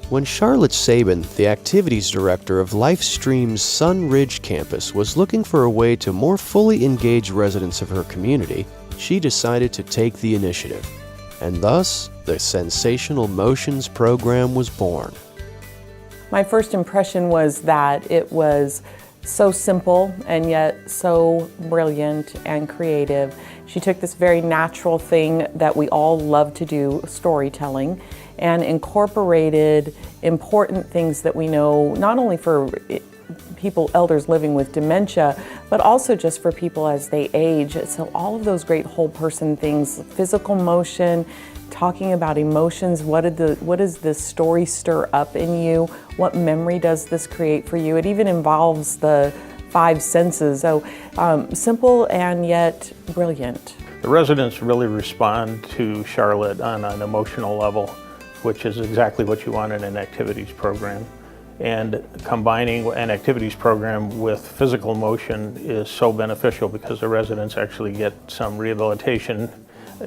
When Charlotte Saben, the activities director of LifeStream's Sun Ridge campus, was looking for a way to more fully engage residents of her community, she decided to take the initiative. And thus, the Sensational Motions Program was born. My first impression was that it was so simple and yet so brilliant and creative. She took this very natural thing that we all love to do, storytelling, and incorporated important things that we know, not only for people, elders living with dementia, but also just for people as they age. So all of those great whole person things, physical motion, talking about emotions, what does this story stir up in you? What memory does this create for you? It even involves the 5 senses. So simple and yet brilliant. The residents really respond to Charlotte on an emotional level, which is exactly what you want in an activities program. And combining an activities program with physical motion is so beneficial because the residents actually get some rehabilitation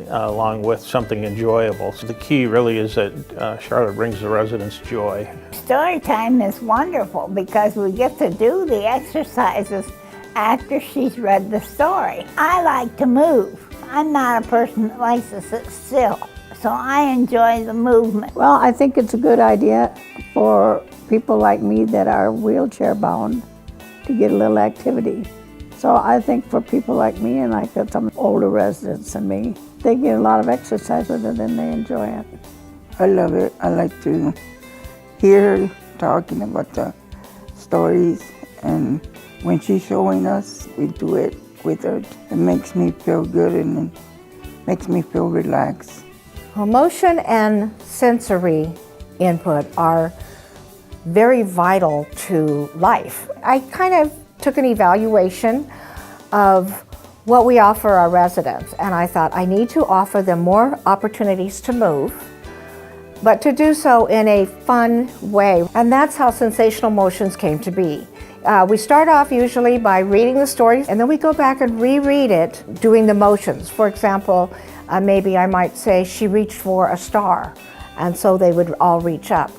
along with something enjoyable. So the key really is that Charlotte brings the residents joy. Story time is wonderful because we get to do the exercises after she's read the story. I like to move. I'm not a person that likes to sit still, so I enjoy the movement. Well, I think it's a good idea for people like me that are wheelchair bound to get a little activity. So I think for people like me and like some older residents than me, they get a lot of exercise with it and they enjoy it. I love it. I like to hear her talking about the stories, and when she's showing us, we do it with her. It makes me feel good and it makes me feel relaxed. Well, motion and sensory input are very vital to life. I kind of took an evaluation of what we offer our residents, and I thought I need to offer them more opportunities to move, but to do so in a fun way. And that's how Sensational Motions came to be. We start off usually by reading the story, and then we go back and reread it, doing the motions. For example, maybe I might say she reached for a star, and so they would all reach up.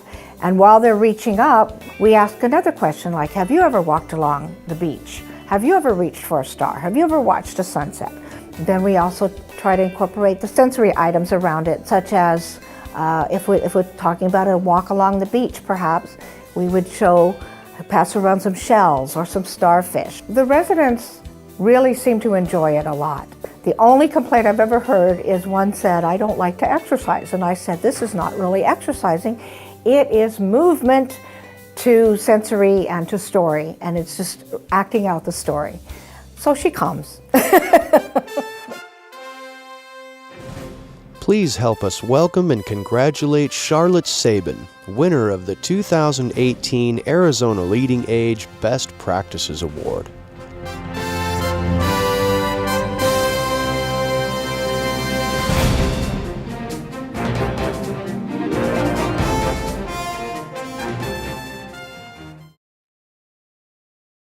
And while they're reaching up, we ask another question like, have you ever walked along the beach? Have you ever reached for a star? Have you ever watched a sunset? Then we also try to incorporate the sensory items around it, such as if we're talking about a walk along the beach, perhaps, we would pass around some shells or some starfish. The residents really seem to enjoy it a lot. The only complaint I've ever heard is one said, I don't like to exercise. And I said, this is not really exercising. It is movement to sensory and to story, and it's just acting out the story. So she comes. Please help us welcome and congratulate Charlotte Saben, winner of the 2018 Arizona LeadingAge Best Practices Award.